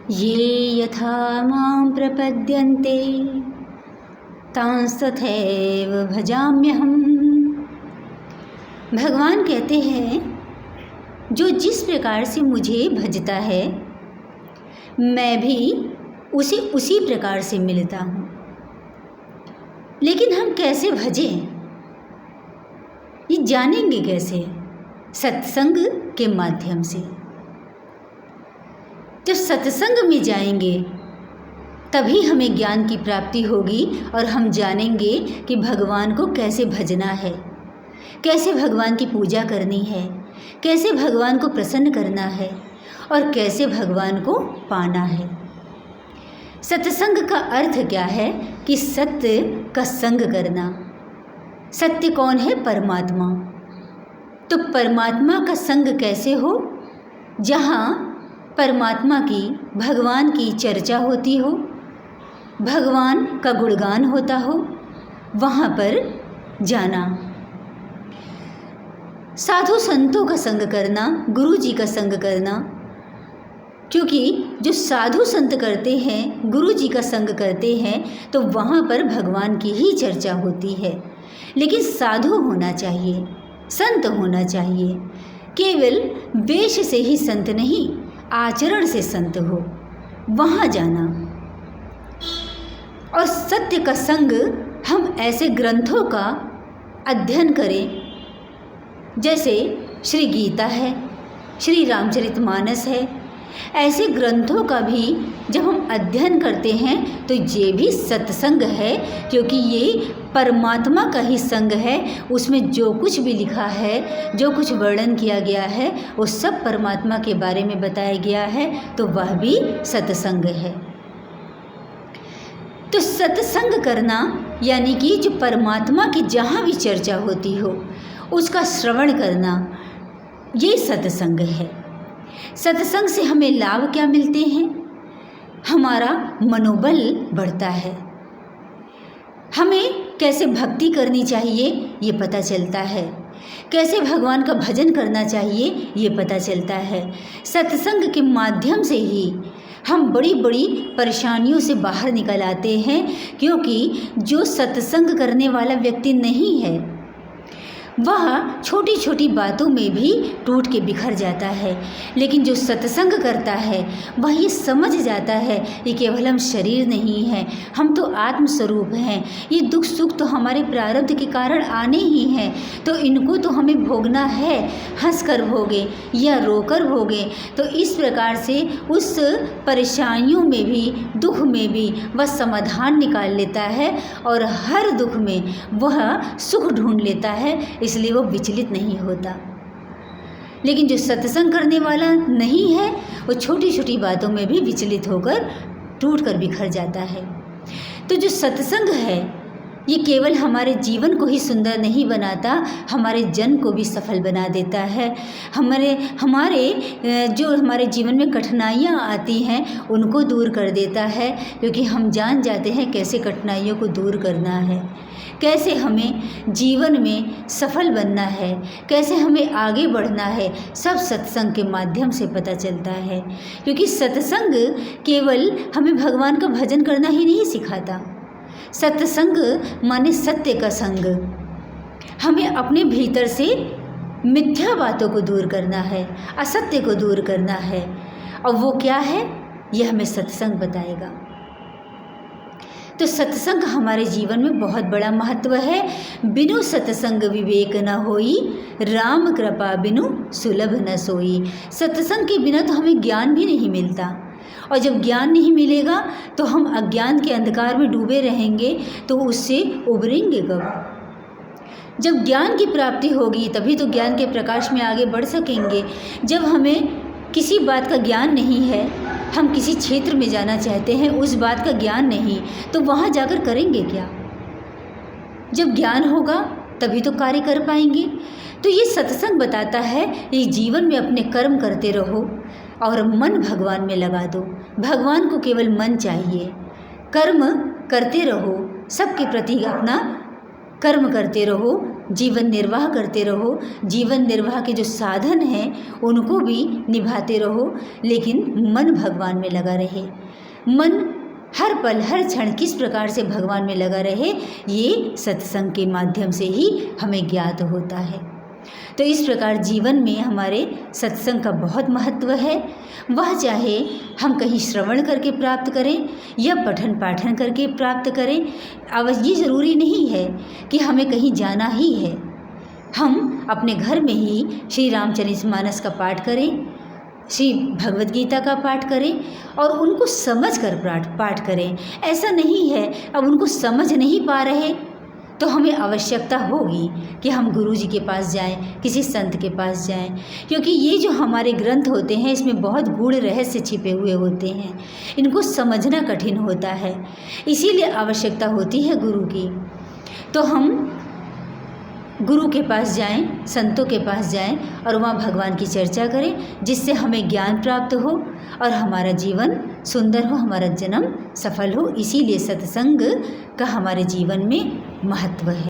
ये यथा मां प्रपद्यन्ते तांस्तथैव भजाम्यहम्। भगवान कहते हैं, जो जिस प्रकार से मुझे भजता है मैं भी उसे उसी प्रकार से मिलता हूँ। लेकिन हम कैसे भजें, ये जानेंगे कैसे? सत्संग के माध्यम से। जब सत्संग में जाएंगे तभी हमें ज्ञान की प्राप्ति होगी और हम जानेंगे कि भगवान को कैसे भजना है, कैसे भगवान की पूजा करनी है, कैसे भगवान को प्रसन्न करना है और कैसे भगवान को पाना है। सत्संग का अर्थ क्या है कि सत्य का संग करना। सत्य कौन है? परमात्मा। तो परमात्मा का संग कैसे हो? जहाँ परमात्मा की, भगवान की चर्चा होती हो, भगवान का गुणगान होता हो, वहाँ पर जाना। साधु संतों का संग करना, गुरु जी का संग करना, क्योंकि जो साधु संत करते हैं, गुरु जी का संग करते हैं तो वहाँ पर भगवान की ही चर्चा होती है। लेकिन साधु होना चाहिए, संत होना चाहिए। केवल वेश से ही संत नहीं, आचरण से संत हो, वहाँ जाना। और सत्य का संग हम ऐसे ग्रंथों का अध्ययन करें, जैसे श्री गीता है, श्री रामचरितमानस है। ऐसे ग्रंथों का भी जब हम अध्ययन करते हैं तो ये भी सत्संग है, क्योंकि ये परमात्मा का ही संग है। उसमें जो कुछ भी लिखा है, जो कुछ वर्णन किया गया है, वो सब परमात्मा के बारे में बताया गया है, तो वह भी सत्संग है। तो सत्संग करना यानी कि जो परमात्मा की जहाँ भी चर्चा होती हो उसका श्रवण करना, ये सत्संग है। सत्संग से हमें लाभ क्या मिलते हैं? हमारा मनोबल बढ़ता है, हमें कैसे भक्ति करनी चाहिए ये पता चलता है, कैसे भगवान का भजन करना चाहिए ये पता चलता है। सत्संग के माध्यम से ही हम बड़ी बड़ी परेशानियों से बाहर निकल आते हैं, क्योंकि जो सत्संग करने वाला व्यक्ति नहीं है वह छोटी छोटी बातों में भी टूट के बिखर जाता है। लेकिन जो सत्संग करता है वह ये समझ जाता है ये केवल हम शरीर नहीं है, हम तो आत्मस्वरूप हैं। ये दुख सुख तो हमारे प्रारब्ध के कारण आने ही हैं, तो इनको तो हमें भोगना है, हंस कर भोगे या रोकर भोगे। तो इस प्रकार से उस परेशानियों में भी, दुख में भी वह समाधान निकाल लेता है और हर दुख में वह सुख ढूंढ लेता है, इसलिए वो विचलित नहीं होता। लेकिन जो सत्संग करने वाला नहीं है वो छोटी छोटी बातों में भी विचलित होकर टूट कर बिखर जाता है। तो जो सत्संग है ये केवल हमारे जीवन को ही सुंदर नहीं बनाता, हमारे जन्म को भी सफल बना देता है। जो हमारे जीवन में कठिनाइयाँ आती हैं उनको दूर कर देता है, क्योंकि हम जान जाते हैं कैसे कठिनाइयों को दूर करना है, कैसे हमें जीवन में सफल बनना है, कैसे हमें आगे बढ़ना है। सब सत्संग के माध्यम से पता चलता है, क्योंकि सत्संग केवल हमें भगवान का भजन करना ही नहीं सिखाता। सत्संग माने सत्य का संग। हमें अपने भीतर से मिथ्या बातों को दूर करना है, असत्य को दूर करना है, और वो क्या है यह हमें सत्संग बताएगा। तो सत्संग हमारे जीवन में बहुत बड़ा महत्व है। बिनु सत्संग विवेक न होई, राम कृपा बिनु सुलभ न सोई। सत्संग के बिना तो हमें ज्ञान भी नहीं मिलता, और जब ज्ञान नहीं मिलेगा तो हम अज्ञान के अंधकार में डूबे रहेंगे, तो उससे उभरेंगे कब? जब ज्ञान की प्राप्ति होगी तभी तो ज्ञान के प्रकाश में आगे बढ़ सकेंगे। जब हमें किसी बात का ज्ञान नहीं है, हम किसी क्षेत्र में जाना चाहते हैं, उस बात का ज्ञान नहीं, तो वहाँ जाकर करेंगे क्या? जब ज्ञान होगा तभी तो कार्य कर पाएंगे। तो ये सत्संग बताता है ये जीवन में अपने कर्म करते रहो और मन भगवान में लगा दो। भगवान को केवल मन चाहिए, कर्म करते रहो, सबके प्रति अपना कर्म करते रहो, जीवन निर्वाह करते रहो, जीवन निर्वाह के जो साधन हैं उनको भी निभाते रहो, लेकिन मन भगवान में लगा रहे। मन हर पल हर क्षण किस प्रकार से भगवान में लगा रहे, ये सत्संग के माध्यम से ही हमें ज्ञात होता है। तो इस प्रकार जीवन में हमारे सत्संग का बहुत महत्व है। वह चाहे हम कहीं श्रवण करके प्राप्त करें या पठन पाठन करके प्राप्त करें, ये ज़रूरी नहीं है कि हमें कहीं जाना ही है। हम अपने घर में ही श्री रामचरितमानस का पाठ करें, श्री भगवद गीता का पाठ करें और उनको समझ कर पाठ करें। ऐसा नहीं है अब उनको समझ नहीं पा रहे तो हमें आवश्यकता होगी कि हम गुरु जी के पास जाएं, किसी संत के पास जाएं, क्योंकि ये जो हमारे ग्रंथ होते हैं इसमें बहुत गूढ़ रहस्य छिपे हुए होते हैं, इनको समझना कठिन होता है, इसीलिए आवश्यकता होती है गुरु की। तो हम गुरु के पास जाएं, संतों के पास जाएं और वहाँ भगवान की चर्चा करें, जिससे हमें ज्ञान प्राप्त हो और हमारा जीवन सुंदर हो, हमारा जन्म सफल हो। इसीलिए सत्संग का हमारे जीवन में महत्व है।